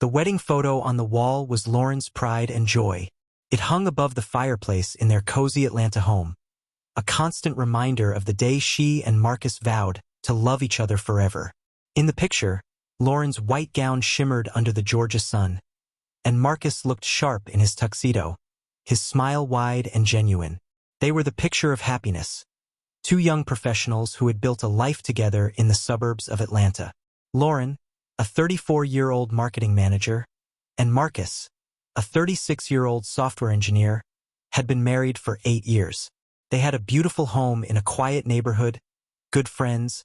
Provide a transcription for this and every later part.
The wedding photo on the wall was Lauren's pride and joy. It hung above the fireplace in their cozy Atlanta home, a constant reminder of the day she and Marcus vowed to love each other forever. In the picture, Lauren's white gown shimmered under the Georgia sun, and Marcus looked sharp in his tuxedo, his smile wide and genuine. They were the picture of happiness, two young professionals who had built a life together in the suburbs of Atlanta. Lauren, a 34-year-old marketing manager, and Marcus, a 36-year-old software engineer, had been married for 8 years. They had a beautiful home in a quiet neighborhood, good friends,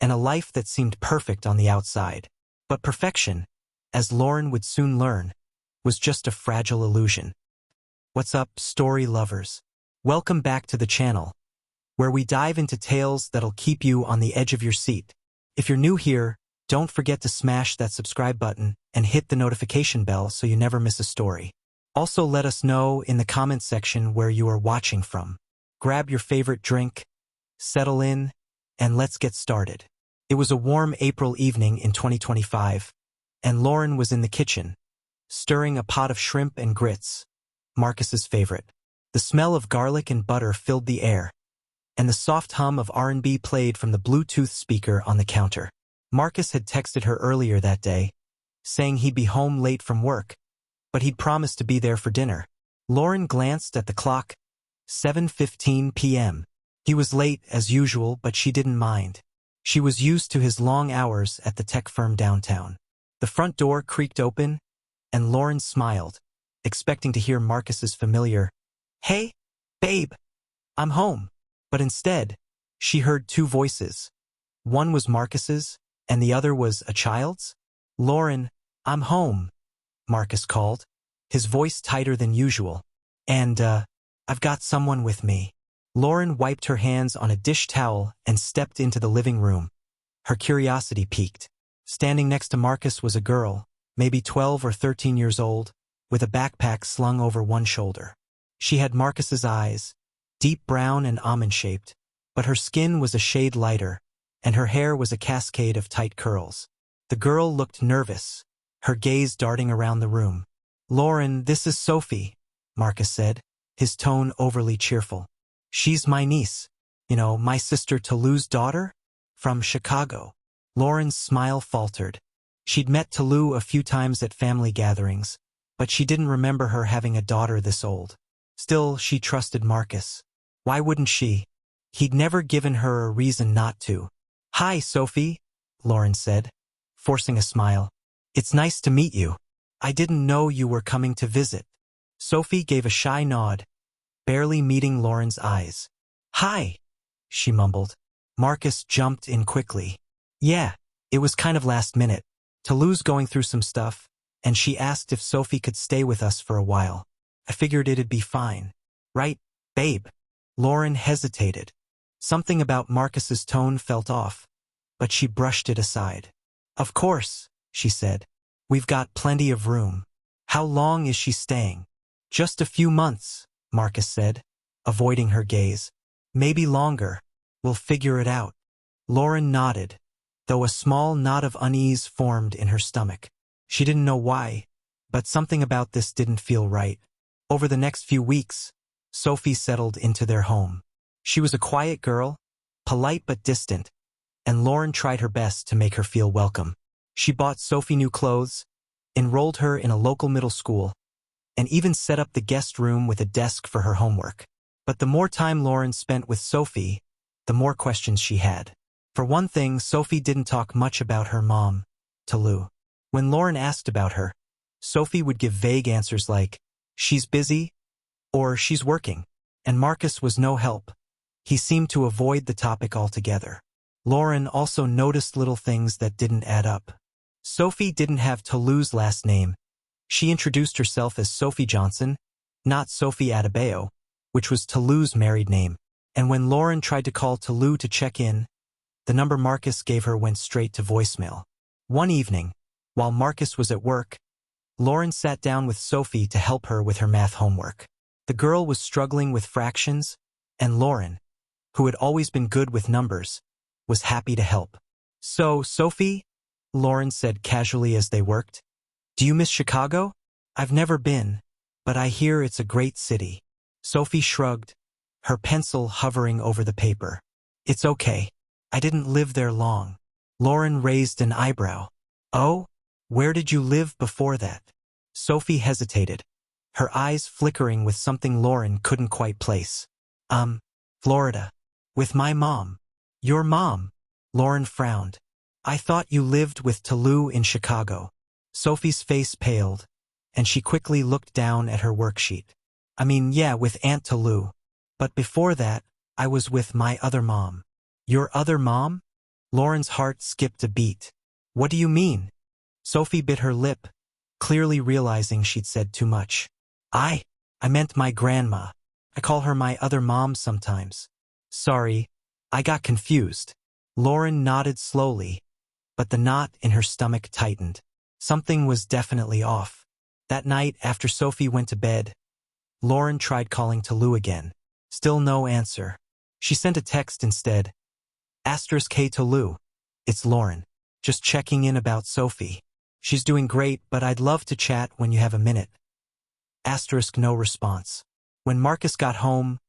and a life that seemed perfect on the outside. But perfection, as Lauren would soon learn, was just a fragile illusion. What's up, story lovers? Welcome back to the channel, where we dive into tales that'll keep you on the edge of your seat. If you're new here, don't forget to smash that subscribe button and hit the notification bell so you never miss a story. Also, let us know in the comments section where you are watching from. Grab your favorite drink, settle in, and let's get started. It was a warm April evening in 2025, and Lauren was in the kitchen, stirring a pot of shrimp and grits, Marcus's favorite. The smell of garlic and butter filled the air, and the soft hum of R&B played from the Bluetooth speaker on the counter. Marcus had texted her earlier that day, saying he'd be home late from work, but he'd promised to be there for dinner. Lauren glanced at the clock, 7:15 p.m. He was late, as usual, but she didn't mind. She was used to his long hours at the tech firm downtown. The front door creaked open, and Lauren smiled, expecting to hear Marcus's familiar, "Hey, babe, I'm home." But instead, she heard two voices. One was Marcus's, and the other was a child's. "Lauren, I'm home," Marcus called, his voice tighter than usual. "And, I've got someone with me." Lauren wiped her hands on a dish towel and stepped into the living room. Her curiosity piqued. Standing next to Marcus was a girl, maybe 12 or 13 years old, with a backpack slung over one shoulder. She had Marcus's eyes, deep brown and almond-shaped, but her skin was a shade lighter, and her hair was a cascade of tight curls. The girl looked nervous, her gaze darting around the room. "Lauren, this is Sophie," Marcus said, his tone overly cheerful. "She's my niece, my sister Tolu's daughter, from Chicago." Lauren's smile faltered. She'd met Tolu a few times at family gatherings, but she didn't remember her having a daughter this old. Still, she trusted Marcus. Why wouldn't she? He'd never given her a reason not to. "Hi, Sophie," Lauren said, forcing a smile. "It's nice to meet you. I didn't know you were coming to visit." Sophie gave a shy nod, barely meeting Lauren's eyes. "Hi," she mumbled. Marcus jumped in quickly. "Yeah, it was kind of last minute. Tolu's going through some stuff, and she asked if Sophie could stay with us for a while. I figured it'd be fine. Right, babe?" Lauren hesitated. Something about Marcus's tone felt off, but she brushed it aside. "Of course," she said. "We've got plenty of room. How long is she staying?" "Just a few months," Marcus said, avoiding her gaze. "Maybe longer. We'll figure it out." Lauren nodded, though a small knot of unease formed in her stomach. She didn't know why, but something about this didn't feel right. Over the next few weeks, Sophie settled into their home. She was a quiet girl, polite but distant, and Lauren tried her best to make her feel welcome. She bought Sophie new clothes, enrolled her in a local middle school, and even set up the guest room with a desk for her homework. But the more time Lauren spent with Sophie, the more questions she had. For one thing, Sophie didn't talk much about her mom, Tolu. When Lauren asked about her, Sophie would give vague answers like, "She's busy," or "She's working," and Marcus was no help. He seemed to avoid the topic altogether. Lauren also noticed little things that didn't add up. Sophie didn't have Tolu's last name. She introduced herself as Sophie Johnson, not Sophie Adebayo, which was Tolu's married name. And when Lauren tried to call Tolu to check in, the number Marcus gave her went straight to voicemail. One evening, while Marcus was at work, Lauren sat down with Sophie to help her with her math homework. The girl was struggling with fractions, and Lauren, who had always been good with numbers, was happy to help. "So, Sophie," Lauren said casually as they worked, Do you miss Chicago? I've never been, but I hear it's a great city. Sophie shrugged, her pencil hovering over the paper. It's okay. I didn't live there long. Lauren raised an eyebrow. Oh? Where did you live before that? Sophie hesitated, her eyes flickering with something Lauren couldn't quite place. Florida. With my mom. Your mom? Lauren frowned. I thought you lived with Talou in Chicago. Sophie's face paled, and she quickly looked down at her worksheet. Yeah, with Aunt Talou. But before that, I was with my other mom. Your other mom? Lauren's heart skipped a beat. What do you mean? Sophie bit her lip, clearly realizing she'd said too much. I meant my grandma. I call her my other mom sometimes. Sorry, I got confused. Lauren nodded slowly, but the knot in her stomach tightened. Something was definitely off. That night, after Sophie went to bed, Lauren tried calling Talou again. Still no answer. She sent a text instead. *K Talou. It's Lauren. Just checking in about Sophie. She's doing great, but I'd love to chat when you have a minute. No response. When Marcus got home,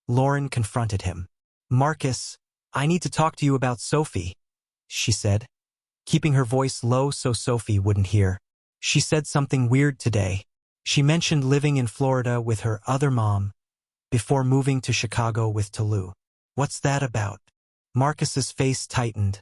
Lauren confronted him. Marcus, I need to talk to you about Sophie, she said, keeping her voice low so Sophie wouldn't hear. She said something weird today. She mentioned living in Florida with her other mom before moving to Chicago with Talou. What's that about? Marcus's face tightened,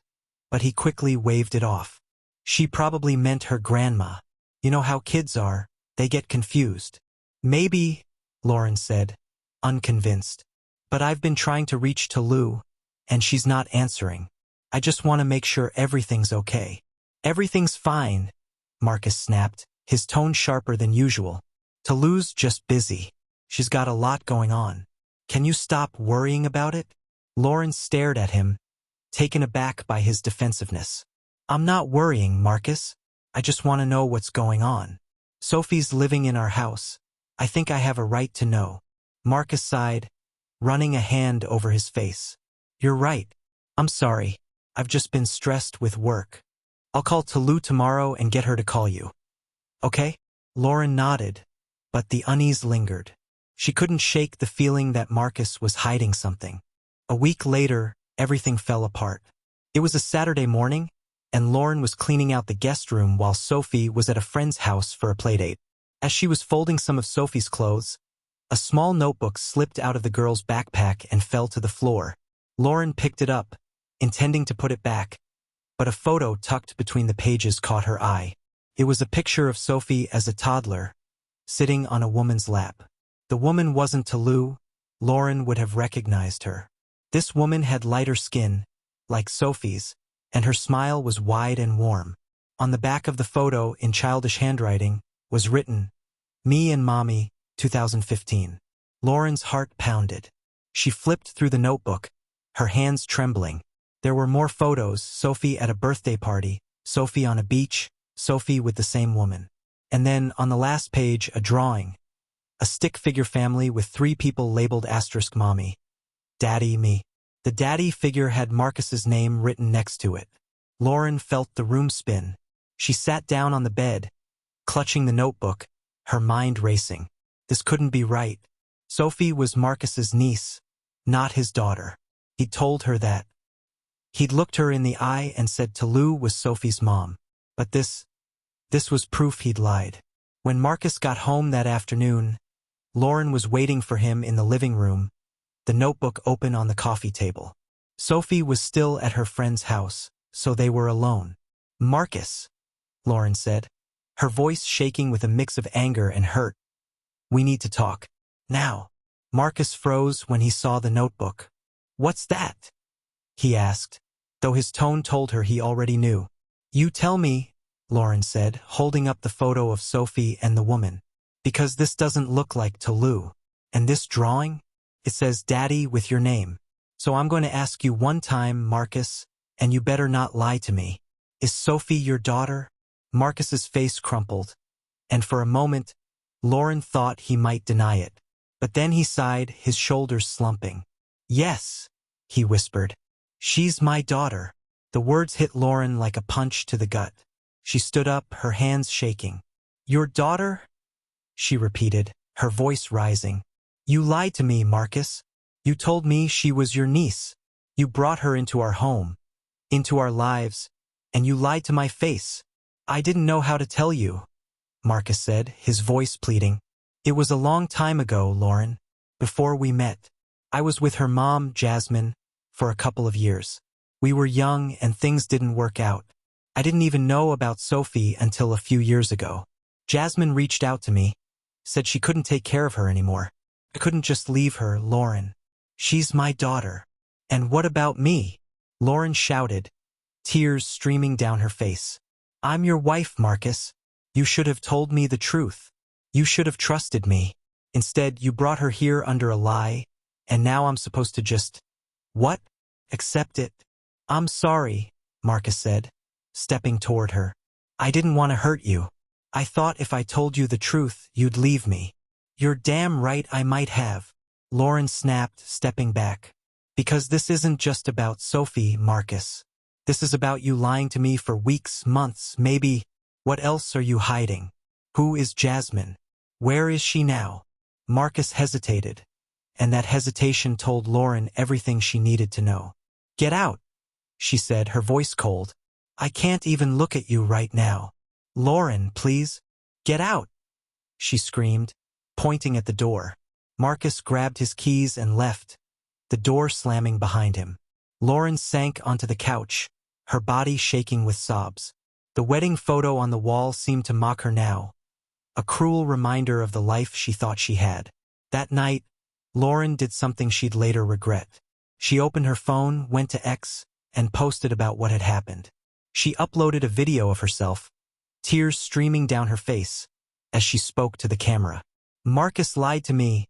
but he quickly waved it off. She probably meant her grandma. You know how kids are, they get confused. Maybe, Lauren said, unconvinced. But I've been trying to reach Talou, and she's not answering. I just want to make sure everything's okay. Everything's fine, Marcus snapped, his tone sharper than usual. Talou's just busy. She's got a lot going on. Can you stop worrying about it? Lauren stared at him, taken aback by his defensiveness. I'm not worrying, Marcus. I just want to know what's going on. Sophie's living in our house. I think I have a right to know. Marcus sighed, running a hand over his face. You're right. I'm sorry. I've just been stressed with work. I'll call Talou tomorrow and get her to call you. Okay? Lauren nodded, but the unease lingered. She couldn't shake the feeling that Marcus was hiding something. A week later, everything fell apart. It was a Saturday morning, and Lauren was cleaning out the guest room while Sophie was at a friend's house for a playdate. As she was folding some of Sophie's clothes, a small notebook slipped out of the girl's backpack and fell to the floor. Lauren picked it up, intending to put it back, but a photo tucked between the pages caught her eye. It was a picture of Sophie as a toddler, sitting on a woman's lap. The woman wasn't Talou. Lauren would have recognized her. This woman had lighter skin, like Sophie's, and her smile was wide and warm. On the back of the photo, in childish handwriting, was written, "Me and Mommy, 2015. Lauren's heart pounded. She flipped through the notebook, her hands trembling. There were more photos: Sophie at a birthday party, Sophie on a beach, Sophie with the same woman. And then, on the last page, a drawing. A stick figure family with 3 people labeled *Mommy. Daddy, me. The daddy figure had Marcus's name written next to it. Lauren felt the room spin. She sat down on the bed, clutching the notebook, her mind racing. This couldn't be right. Sophie was Marcus's niece, not his daughter. He'd told her that. He'd looked her in the eye and said Talou was Sophie's mom. But this was proof he'd lied. When Marcus got home that afternoon, Lauren was waiting for him in the living room, the notebook open on the coffee table. Sophie was still at her friend's house, so they were alone. Marcus, Lauren said, her voice shaking with a mix of anger and hurt. We need to talk. Now. Marcus froze when he saw the notebook. What's that? He asked, though his tone told her he already knew. You tell me, Lauren said, holding up the photo of Sophie and the woman. Because this doesn't look like Talou. And this drawing? It says Daddy with your name. So I'm going to ask you one time, Marcus, and you better not lie to me. Is Sophie your daughter? Marcus's face crumpled, and for a moment, Lauren thought he might deny it. But then he sighed, his shoulders slumping. Yes, he whispered. She's my daughter. The words hit Lauren like a punch to the gut. She stood up, her hands shaking. Your daughter? She repeated, her voice rising. You lied to me, Marcus. You told me she was your niece. You brought her into our home, into our lives, and you lied to my face. I didn't know how to tell you, Marcus said, his voice pleading. It was a long time ago, Lauren, before we met. I was with her mom, Jasmine, for a couple of years. We were young and things didn't work out. I didn't even know about Sophie until a few years ago. Jasmine reached out to me, said she couldn't take care of her anymore. I couldn't just leave her, Lauren. She's my daughter. And what about me? Lauren shouted, tears streaming down her face. I'm your wife, Marcus. You should have told me the truth. You should have trusted me. Instead, you brought her here under a lie, and now I'm supposed to just… What? Accept it? I'm sorry, Marcus said, stepping toward her. I didn't want to hurt you. I thought if I told you the truth, you'd leave me. You're damn right I might have, Lauren snapped, stepping back. Because this isn't just about Sophie, Marcus. This is about you lying to me for weeks, months, maybe. What else are you hiding? Who is Jasmine? Where is she now? Marcus hesitated, and that hesitation told Lauren everything she needed to know. Get out, she said, her voice cold. I can't even look at you right now. Lauren, please. Get out, she screamed, pointing at the door. Marcus grabbed his keys and left, the door slamming behind him. Lauren sank onto the couch, her body shaking with sobs. The wedding photo on the wall seemed to mock her now, a cruel reminder of the life she thought she had. That night, Lauren did something she'd later regret. She opened her phone, went to X, and posted about what had happened. She uploaded a video of herself, tears streaming down her face, as she spoke to the camera. Marcus lied to me,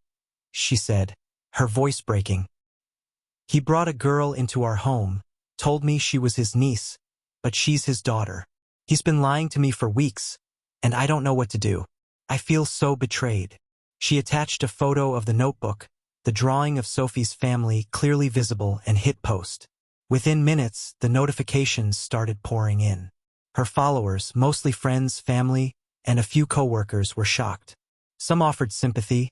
she said, her voice breaking. He brought a girl into our home, told me she was his niece, but she's his daughter. He's been lying to me for weeks, and I don't know what to do. I feel so betrayed. She attached a photo of the notebook, the drawing of Sophie's family clearly visible, and hit post. Within minutes, the notifications started pouring in. Her followers, mostly friends, family, and a few coworkers, were shocked. Some offered sympathy.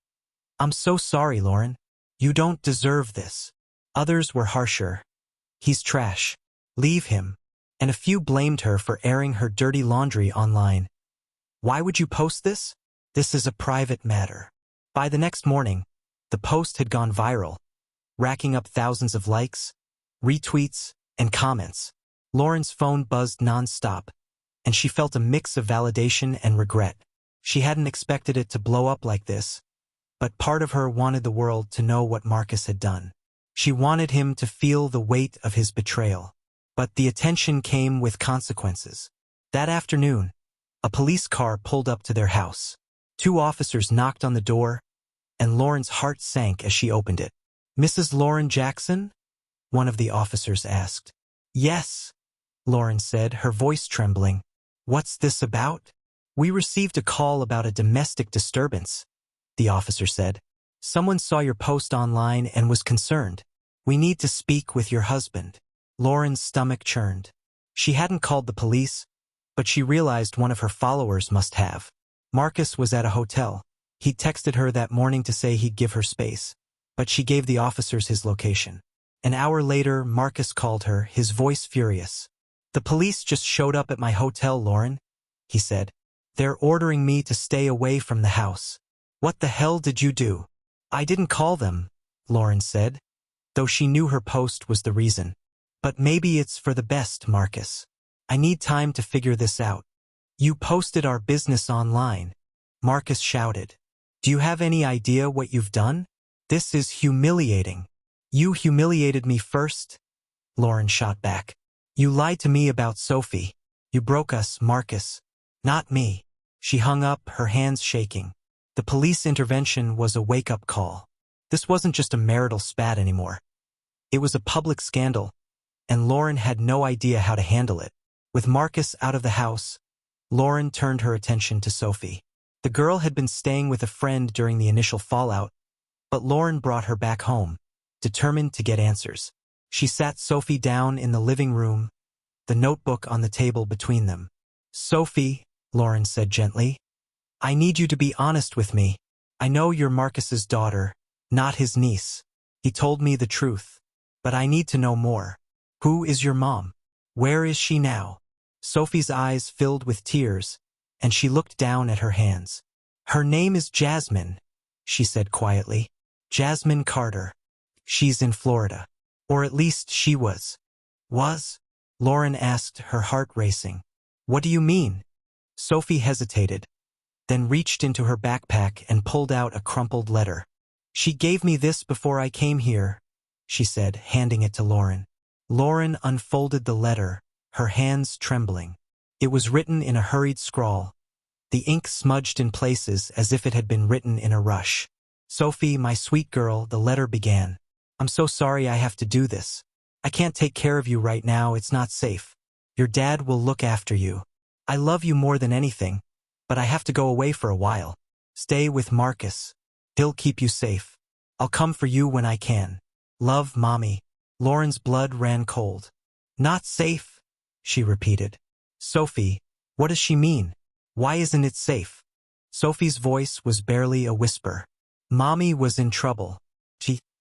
I'm so sorry, Lauren. You don't deserve this. Others were harsher. He's trash. Leave him. And a few blamed her for airing her dirty laundry online. Why would you post this? This is a private matter. By the next morning, the post had gone viral, racking up thousands of likes, retweets, and comments. Lauren's phone buzzed non-stop, and she felt a mix of validation and regret. She hadn't expected it to blow up like this, but part of her wanted the world to know what Marcus had done. She wanted him to feel the weight of his betrayal. But the attention came with consequences. That afternoon, a police car pulled up to their house. 2 officers knocked on the door, and Lauren's heart sank as she opened it. Mrs. Lauren Jackson? One of the officers asked. Yes, Lauren said, her voice trembling. What's this about? We received a call about a domestic disturbance, the officer said. Someone saw your post online and was concerned. We need to speak with your husband. Lauren's stomach churned. She hadn't called the police, but she realized one of her followers must have. Marcus was at a hotel. He'd texted her that morning to say he'd give her space, but she gave the officers his location. An hour later, Marcus called her, his voice furious. The police just showed up at my hotel, Lauren, he said. They're ordering me to stay away from the house. What the hell did you do? I didn't call them, Lauren said, though she knew her post was the reason. But maybe it's for the best, Marcus. I need time to figure this out. You posted our business online, Marcus shouted. Do you have any idea what you've done? This is humiliating. You humiliated me first, Lauren shot back. You lied to me about Sophie. You broke us, Marcus. Not me. She hung up, her hands shaking. The police intervention was a wake-up call. This wasn't just a marital spat anymore. It was a public scandal, and Lauren had no idea how to handle it. With Marcus out of the house, Lauren turned her attention to Sophie. The girl had been staying with a friend during the initial fallout, but Lauren brought her back home, determined to get answers. She sat Sophie down in the living room, the notebook on the table between them. Sophie, Lauren said gently, I need you to be honest with me. I know you're Marcus's daughter, not his niece. He told me the truth. But I need to know more. Who is your mom? Where is she now? Sophie's eyes filled with tears, and she looked down at her hands. Her name is Jasmine, she said quietly. Jasmine Carter. She's in Florida. Or at least she was. Was? Lauren asked, her heart racing. What do you mean? Sophie hesitated, then reached into her backpack and pulled out a crumpled letter. She gave me this before I came here, she said, handing it to Lauren. Lauren unfolded the letter, her hands trembling. It was written in a hurried scrawl, the ink smudged in places as if it had been written in a rush. Sophie, my sweet girl, the letter began. I'm so sorry I have to do this. I can't take care of you right now, it's not safe. Your dad will look after you. I love you more than anything, but I have to go away for a while. Stay with Marcus. He'll keep you safe. I'll come for you when I can. Love, Mommy. Lauren's blood ran cold. Not safe, she repeated. Sophie, what does she mean? Why isn't it safe? Sophie's voice was barely a whisper. Mommy was in trouble.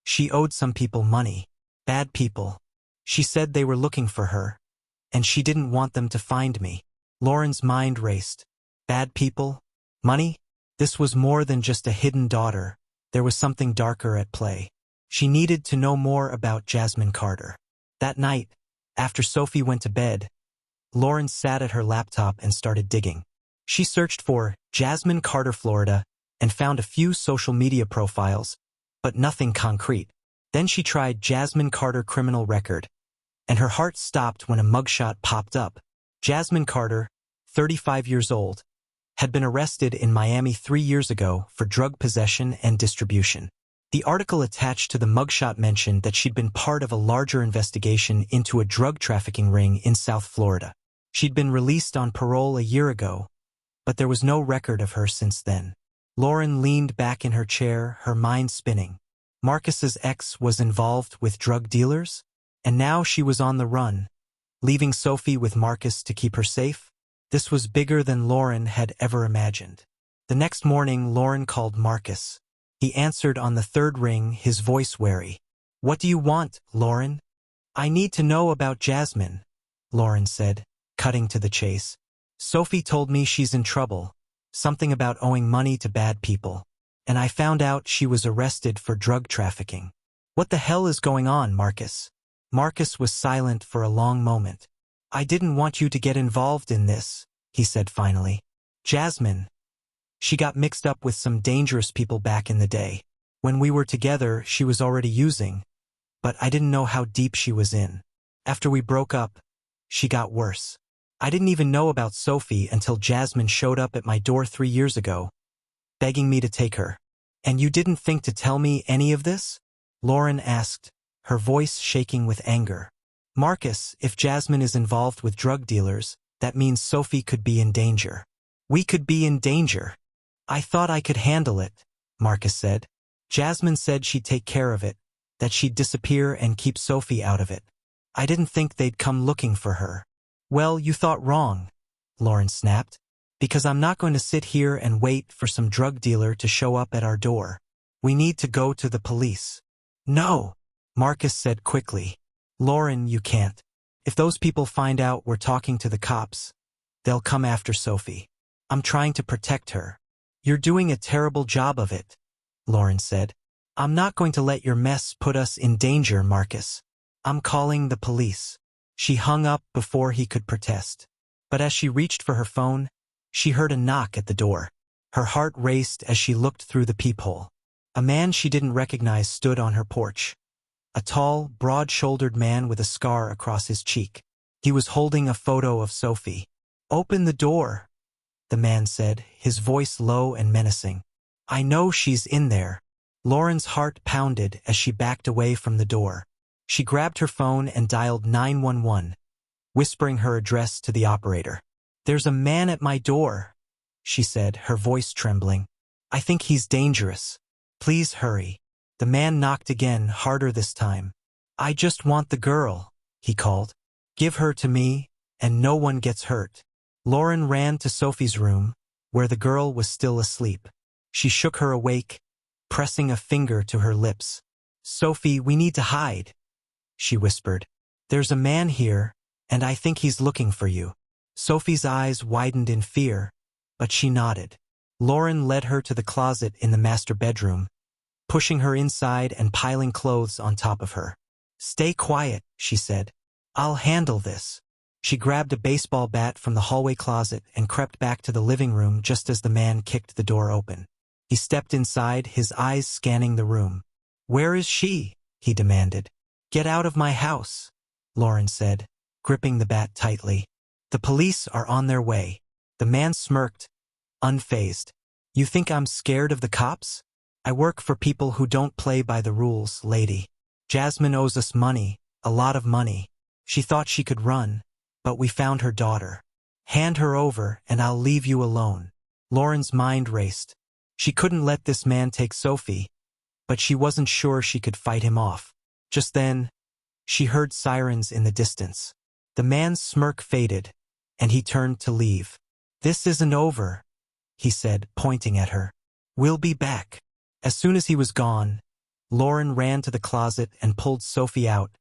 She owed some people money. Bad people. She said they were looking for her, and she didn't want them to find me. Lauren's mind raced. Bad people? Money? This was more than just a hidden daughter. There was something darker at play. She needed to know more about Jasmine Carter. That night, after Sophie went to bed, Lauren sat at her laptop and started digging. She searched for Jasmine Carter, Florida, and found a few social media profiles, but nothing concrete. Then she tried Jasmine Carter criminal record, and her heart stopped when a mugshot popped up. Jasmine Carter, 35 years old, had been arrested in Miami 3 years ago for drug possession and distribution. The article attached to the mugshot mentioned that she'd been part of a larger investigation into a drug trafficking ring in South Florida. She'd been released on parole a year ago, but there was no record of her since then. Lauren leaned back in her chair, her mind spinning. Marcus's ex was involved with drug dealers, and now she was on the run, leaving Sophie with Marcus to keep her safe. This was bigger than Lauren had ever imagined. The next morning, Lauren called Marcus. He answered on the third ring, his voice wary. What do you want, Lauren? I need to know about Jasmine, Lauren said, cutting to the chase. Sophie told me she's in trouble, something about owing money to bad people, and I found out she was arrested for drug trafficking. What the hell is going on, Marcus? Marcus was silent for a long moment. I didn't want you to get involved in this, he said finally. Jasmine. She got mixed up with some dangerous people back in the day. When we were together, she was already using, but I didn't know how deep she was in. After we broke up, she got worse. I didn't even know about Sophie until Jasmine showed up at my door 3 years ago, begging me to take her. And you didn't think to tell me any of this? Lauren asked, her voice shaking with anger. Marcus, if Jasmine is involved with drug dealers, that means Sophie could be in danger. We could be in danger. I thought I could handle it, Marcus said. Jasmine said she'd take care of it, that she'd disappear and keep Sophie out of it. I didn't think they'd come looking for her. Well, you thought wrong, Lauren snapped, because I'm not going to sit here and wait for some drug dealer to show up at our door. We need to go to the police. No, Marcus said quickly. Lauren, you can't. If those people find out we're talking to the cops, they'll come after Sophie. I'm trying to protect her. You're doing a terrible job of it, Lauren said. I'm not going to let your mess put us in danger, Marcus. I'm calling the police. She hung up before he could protest. But as she reached for her phone, she heard a knock at the door. Her heart raced as she looked through the peephole. A man she didn't recognize stood on her porch. A tall, broad-shouldered man with a scar across his cheek. He was holding a photo of Sophie. Open the door, the man said, his voice low and menacing. I know she's in there. Lauren's heart pounded as she backed away from the door. She grabbed her phone and dialed 911, whispering her address to the operator. There's a man at my door, she said, her voice trembling. I think he's dangerous. Please hurry. The man knocked again, harder this time. I just want the girl, he called. Give her to me, and no one gets hurt. Lauren ran to Sophie's room, where the girl was still asleep. She shook her awake, pressing a finger to her lips. "Sophie, we need to hide," she whispered. "There's a man here, and I think he's looking for you." Sophie's eyes widened in fear, but she nodded. Lauren led her to the closet in the master bedroom, pushing her inside and piling clothes on top of her. "Stay quiet," she said. "I'll handle this." She grabbed a baseball bat from the hallway closet and crept back to the living room just as the man kicked the door open. He stepped inside, his eyes scanning the room. "Where is she?" he demanded. "Get out of my house," Lauren said, gripping the bat tightly. "The police are on their way." The man smirked, unfazed. "You think I'm scared of the cops? I work for people who don't play by the rules, lady. Jasmine owes us money, a lot of money. She thought she could run, but we found her daughter. Hand her over and I'll leave you alone." Lauren's mind raced. She couldn't let this man take Sophie, but she wasn't sure she could fight him off. Just then, she heard sirens in the distance. The man's smirk faded, and he turned to leave. "This isn't over," he said, pointing at her. "We'll be back." As soon as he was gone, Lauren ran to the closet and pulled Sophie out,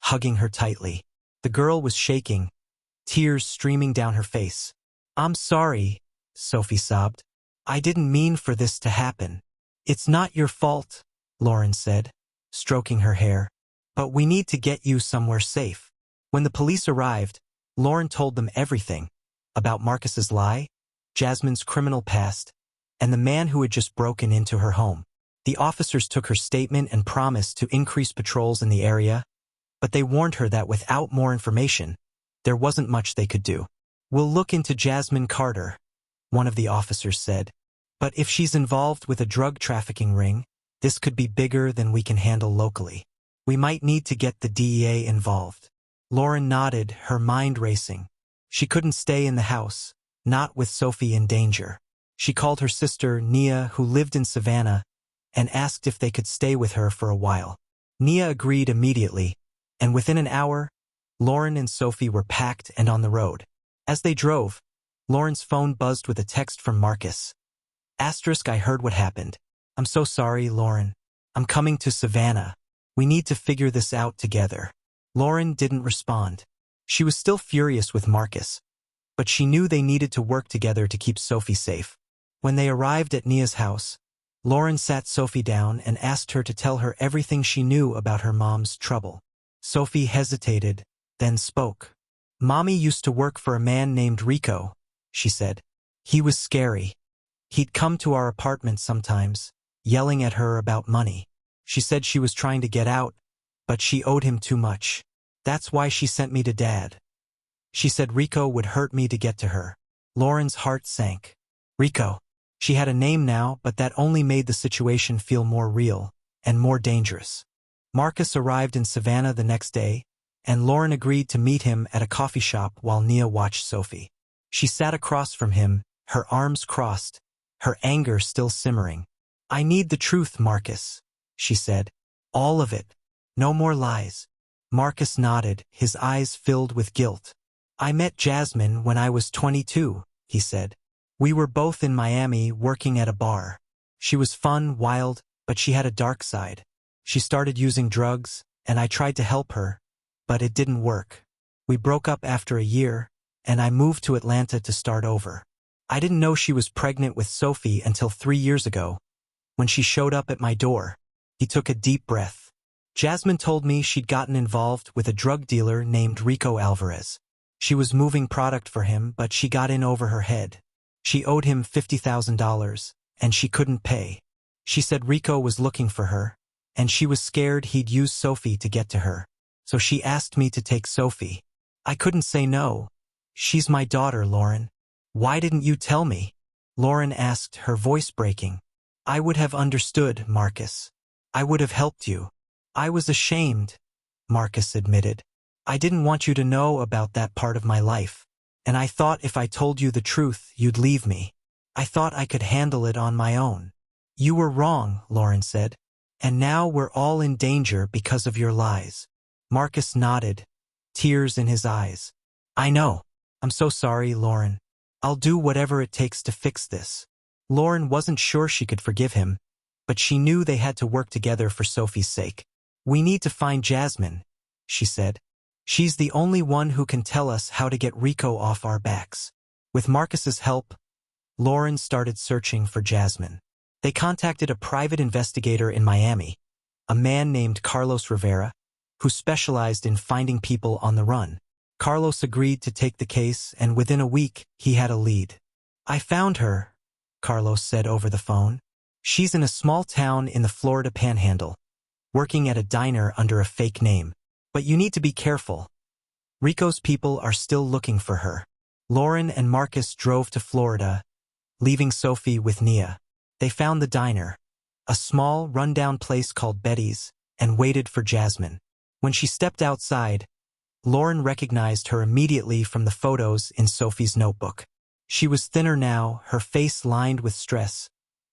hugging her tightly. The girl was shaking, tears streaming down her face. "I'm sorry," Sophie sobbed. "I didn't mean for this to happen." "It's not your fault," Lauren said, stroking her hair. "But we need to get you somewhere safe." When the police arrived, Lauren told them everything about Marcus's lie, Jasmine's criminal past, and the man who had just broken into her home. The officers took her statement and promised to increase patrols in the area, but they warned her that without more information, there wasn't much they could do. "We'll look into Jasmine Carter," one of the officers said. "But if she's involved with a drug trafficking ring, this could be bigger than we can handle locally. We might need to get the DEA involved." Lauren nodded, her mind racing. She couldn't stay in the house, not with Sophie in danger. She called her sister, Nia, who lived in Savannah, and asked if they could stay with her for a while. Nia agreed immediately, and within an hour, Lauren and Sophie were packed and on the road. As they drove, Lauren's phone buzzed with a text from Marcus. "I heard what happened. I'm so sorry, Lauren. I'm coming to Savannah. We need to figure this out together." Lauren didn't respond. She was still furious with Marcus, but she knew they needed to work together to keep Sophie safe. When they arrived at Nia's house, Lauren sat Sophie down and asked her to tell her everything she knew about her mom's trouble. Sophie hesitated, then spoke. "Mommy used to work for a man named Rico," she said. "He was scary. He'd come to our apartment sometimes, yelling at her about money. She said she was trying to get out, but she owed him too much. That's why she sent me to Dad. She said Rico would hurt me to get to her." Lauren's heart sank. Rico. She had a name now, but that only made the situation feel more real and more dangerous. Marcus arrived in Savannah the next day, and Lauren agreed to meet him at a coffee shop while Nia watched Sophie. She sat across from him, her arms crossed, her anger still simmering. "I need the truth, Marcus," she said. "All of it. No more lies." Marcus nodded, his eyes filled with guilt. "I met Jasmine when I was 22, he said. "We were both in Miami working at a bar. She was fun, wild, but she had a dark side. She started using drugs, and I tried to help her, but it didn't work. We broke up after a year, and I moved to Atlanta to start over. I didn't know she was pregnant with Sophie until 3 years ago, when she showed up at my door." He took a deep breath. "Jasmine told me she'd gotten involved with a drug dealer named Rico Alvarez. She was moving product for him, but she got in over her head. She owed him $50,000, and she couldn't pay. She said Rico was looking for her, and she was scared he'd use Sophie to get to her. So she asked me to take Sophie. I couldn't say no. She's my daughter, Lauren. Why didn't you tell me?" Lauren asked, her voice breaking. "I would have understood, Marcus. I would have helped you." "I was ashamed," Marcus admitted. "I didn't want you to know about that part of my life. And I thought if I told you the truth, you'd leave me. I thought I could handle it on my own." "You were wrong," Lauren said. "And now we're all in danger because of your lies." Marcus nodded, tears in his eyes. "I know. I'm so sorry, Lauren. I'll do whatever it takes to fix this. Lauren wasn't sure she could forgive him, but she knew they had to work together for Sophie's sake. We need to find Jasmine, she said. She's the only one who can tell us how to get Rico off our backs. With Marcus's help, Lauren started searching for Jasmine. They contacted a private investigator in Miami, a man named Carlos Rivera, who specialized in finding people on the run. Carlos agreed to take the case, and within a week, he had a lead. I found her, Carlos said over the phone. She's in a small town in the Florida Panhandle, working at a diner under a fake name. But you need to be careful. Rico's people are still looking for her. Lauren and Marcus drove to Florida, leaving Sophie with Nia. They found the diner, a small, rundown place called Betty's, and waited for Jasmine. When she stepped outside, Lauren recognized her immediately from the photos in Sophie's notebook. She was thinner now, her face lined with stress,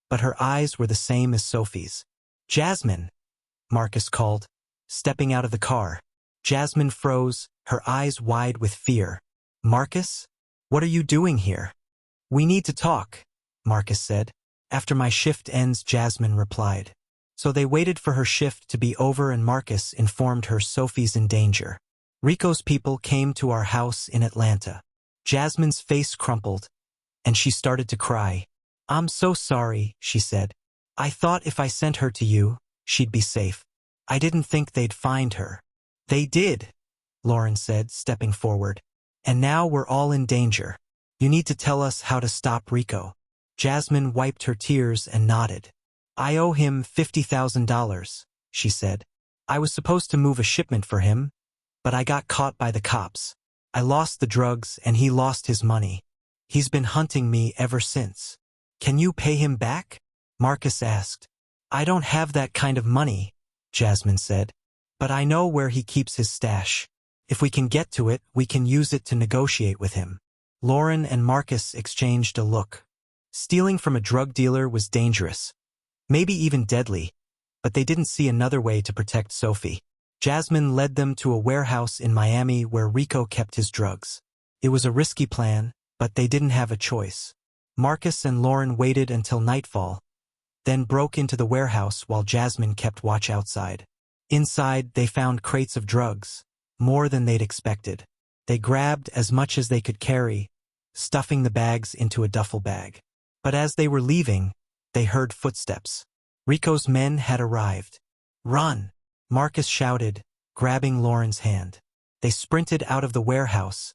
but her eyes were the same as Sophie's. Jasmine, Marcus called, stepping out of the car. Jasmine froze, her eyes wide with fear. Marcus? What are you doing here? We need to talk, Marcus said. After my shift ends, Jasmine replied. So they waited for her shift to be over and Marcus informed her Sophie's in danger. Rico's people came to our house in Atlanta. Jasmine's face crumpled, and she started to cry. I'm so sorry, she said. I thought if I sent her to you, she'd be safe. I didn't think they'd find her. They did, Lauren said, stepping forward. And now we're all in danger. You need to tell us how to stop Rico. Jasmine wiped her tears and nodded. I owe him $50,000, she said. I was supposed to move a shipment for him, but I got caught by the cops. I lost the drugs and he lost his money. He's been hunting me ever since. Can you pay him back? Marcus asked. I don't have that kind of money, Jasmine said. But I know where he keeps his stash. If we can get to it, we can use it to negotiate with him. Lauren and Marcus exchanged a look. Stealing from a drug dealer was dangerous, maybe even deadly, but they didn't see another way to protect Sophie. Jasmine led them to a warehouse in Miami where Rico kept his drugs. It was a risky plan, but they didn't have a choice. Marcus and Lauren waited until nightfall, then broke into the warehouse while Jasmine kept watch outside. Inside, they found crates of drugs, more than they'd expected. They grabbed as much as they could carry, stuffing the bags into a duffel bag. But as they were leaving, they heard footsteps. Rico's men had arrived. Run! Marcus shouted, grabbing Lauren's hand. They sprinted out of the warehouse,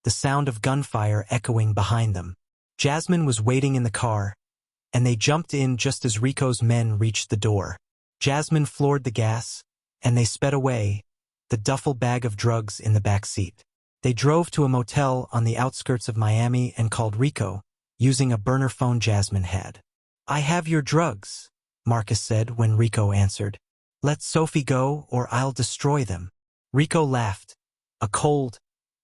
the sound of gunfire echoing behind them. Jasmine was waiting in the car, and they jumped in just as Rico's men reached the door. Jasmine floored the gas, and they sped away, the duffel bag of drugs in the back seat. They drove to a motel on the outskirts of Miami and called Rico, using a burner phone Jasmine had. I have your drugs, Marcus said when Rico answered. Let Sophie go or I'll destroy them. Rico laughed, a cold,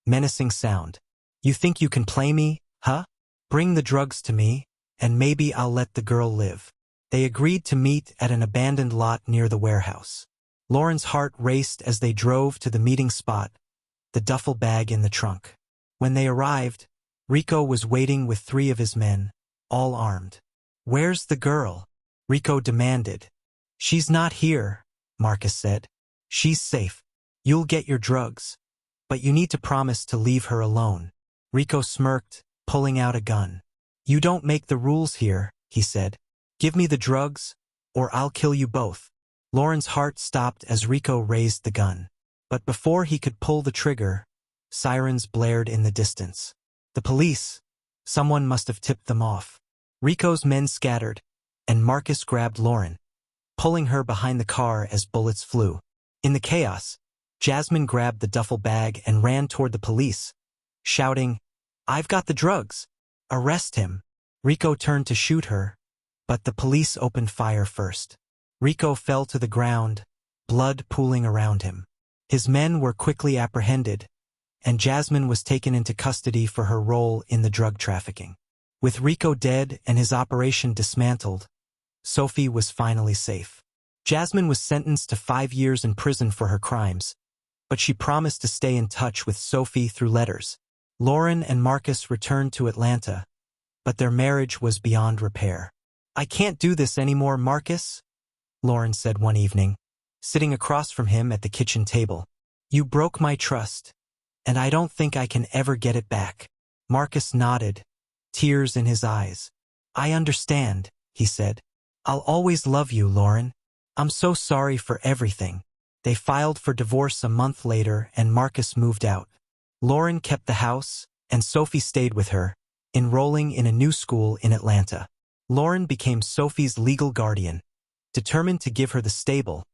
menacing sound. You think you can play me, huh? Bring the drugs to me, and maybe I'll let the girl live. They agreed to meet at an abandoned lot near the warehouse. Lauren's heart raced as they drove to the meeting spot, the duffel bag in the trunk. When they arrived, Rico was waiting with 3 of his men, all armed. Where's the girl? Rico demanded. She's not here, Marcus said. She's safe. You'll get your drugs. But you need to promise to leave her alone. Rico smirked, pulling out a gun. You don't make the rules here, he said. Give me the drugs, or I'll kill you both. Lauren's heart stopped as Rico raised the gun. But before he could pull the trigger, sirens blared in the distance. The police. Someone must have tipped them off. Rico's men scattered, and Marcus grabbed Lauren, pulling her behind the car as bullets flew. In the chaos, Jasmine grabbed the duffel bag and ran toward the police, shouting, I've got the drugs. Arrest him. Rico turned to shoot her, but the police opened fire first. Rico fell to the ground, blood pooling around him. His men were quickly apprehended, and Jasmine was taken into custody for her role in the drug trafficking. With Rico dead and his operation dismantled, Sophie was finally safe. Jasmine was sentenced to 5 years in prison for her crimes, but she promised to stay in touch with Sophie through letters. Lauren and Marcus returned to Atlanta, but their marriage was beyond repair. "I can't do this anymore, Marcus," Lauren said one evening, sitting across from him at the kitchen table. "You broke my trust, and I don't think I can ever get it back." Marcus nodded, tears in his eyes. "I understand," he said. "I'll always love you, Lauren. I'm so sorry for everything." They filed for divorce a month later, and Marcus moved out. Lauren kept the house, and Sophie stayed with her, enrolling in a new school in Atlanta. Lauren became Sophie's legal guardian, determined to give her the stable,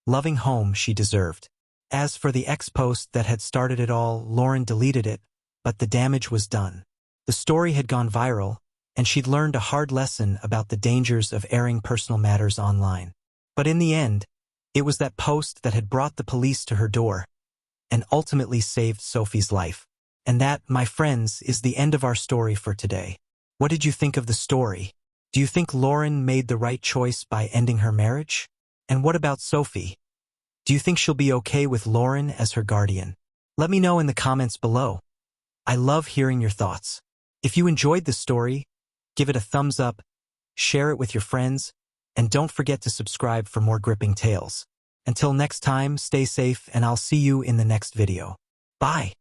loving home she deserved. As for the ex-post that had started it all, Lauren deleted it, but the damage was done. The story had gone viral, and she'd learned a hard lesson about the dangers of airing personal matters online. But in the end, it was that post that had brought the police to her door and ultimately saved Sophie's life. And that, my friends, is the end of our story for today. What did you think of the story? Do you think Lauren made the right choice by ending her marriage? And what about Sophie? Do you think she'll be okay with Lauren as her guardian? Let me know in the comments below. I love hearing your thoughts. If you enjoyed the story, give it a thumbs up, share it with your friends, and don't forget to subscribe for more gripping tales. Until next time, stay safe, and I'll see you in the next video. Bye.